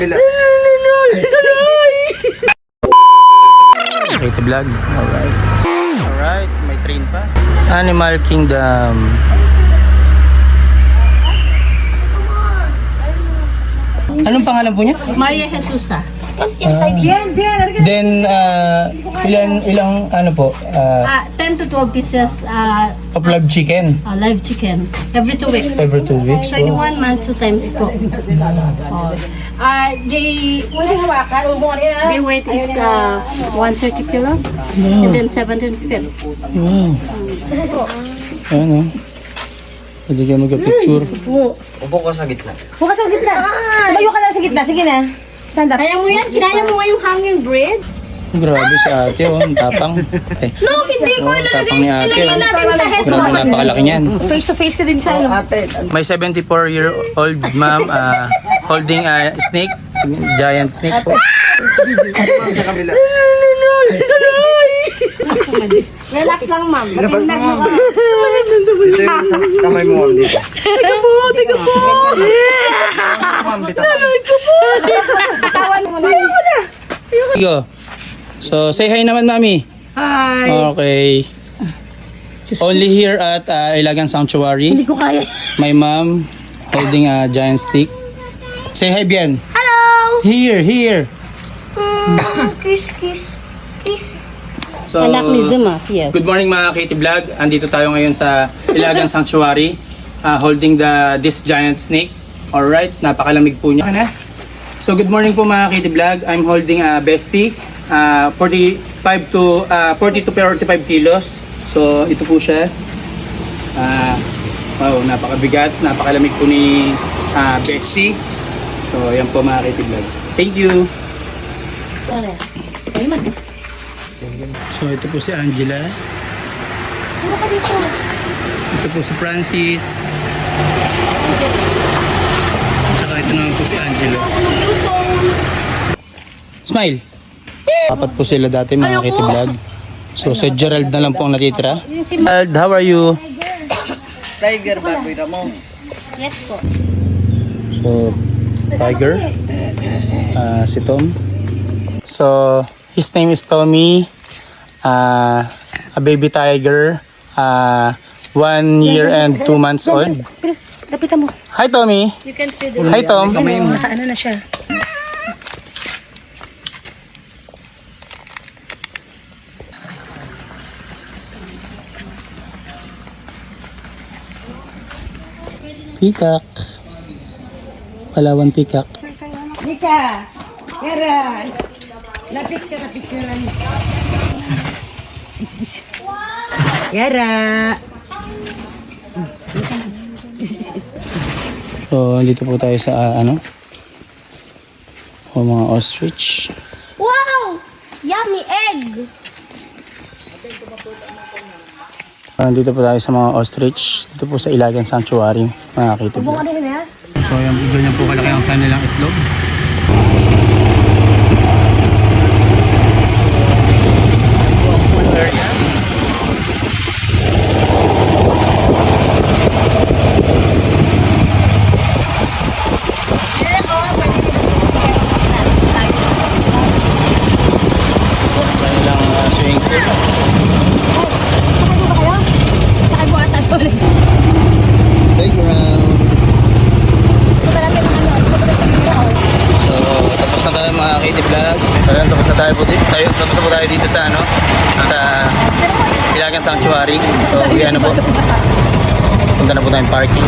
Ito vlog. Alright, may train pa. Animal Kingdom. Anong pangalan po niya? Maria Jesusa. Then, ilang ano po? 10 to 12 pieces Of live chicken. live chicken. Every 2 weeks. Every 2 weeks. So, in 1 month, 2 times po. They weight is 130 kilos and then 17 feet. Ano? Pwede ka magka-picture. Upo ka sa gitna. Bukas sa gitna. Tumayo ka lang sa gitna. Sige na. Stand up. Kaya mo yan? Kinaya mo nga yung hanging bread? Grabe si ate, oh. Ang tapang. No, hindi ko Tapang ni ate. ilagay natin sa head. Grabe, napakalaki niyan. Face to face ka din sa ano. May 74-year-old ma'am holding a snake. Giant snake po. Sa kabila. Relax lang, ma'am. Labas mo, ma'am. Dito yung sa kamay mo, ma'am. Dito. Tiga po. Ma'am, dito. Katawan mo na. Go. So, say hi naman, mami. Hi. Okay. Only here at Ilagan Sanctuary. Hindi ko kaya. My mom holding a giant stick. Say hi, Bien. Hello. Here. Kiss, kiss, kiss. So, Anak ni Zuma, yes. good morning mga Katie Vlog. Andito tayo ngayon sa Ilagan Sanctuary holding this giant snake. Alright, napakalamig po niya. So good morning po mga Katie Vlog. I'm holding a bestie, 40 to 45 kilos. So ito po siya. Wow, napakabigat, napakalamig po ni Bestie. So yan po mga Katie Vlog. Thank you. So ito po si Angela. Ito po si Francis. Tsaka ito naman po si Angelo. Smile! Apat po sila dati mga Kitty Vlog. So si Gerald na lang po ang natitira. Gerald, how are you? Tiger ba? Kuya mo. Yes po. So, Tiger. Si Tom. So, his name is Tommy. A baby tiger. 1 year and 2 months old. Lapitan mo. Hi Tommy. You can feed it. Hi Tom. Ano na siya? Peacock. Palawan peacock. Nika. Yara. Lapit ka sa picturean. Yara. So, dito po tayo sa mga ostrich. Wow! Yummy egg! Dito po tayo sa mga ostrich. Dito po sa Ilagan Sanctuary, mga Kitty Vlog. So, yan, ganyan po kalaki ang kanilang itlog. Playground. So, tapos na tayo mga Katie Vlog. So, yan, tapos na po tayo dito sa sa Ilagan Sanctuary. So, yan na po. Punta na po tayong parking.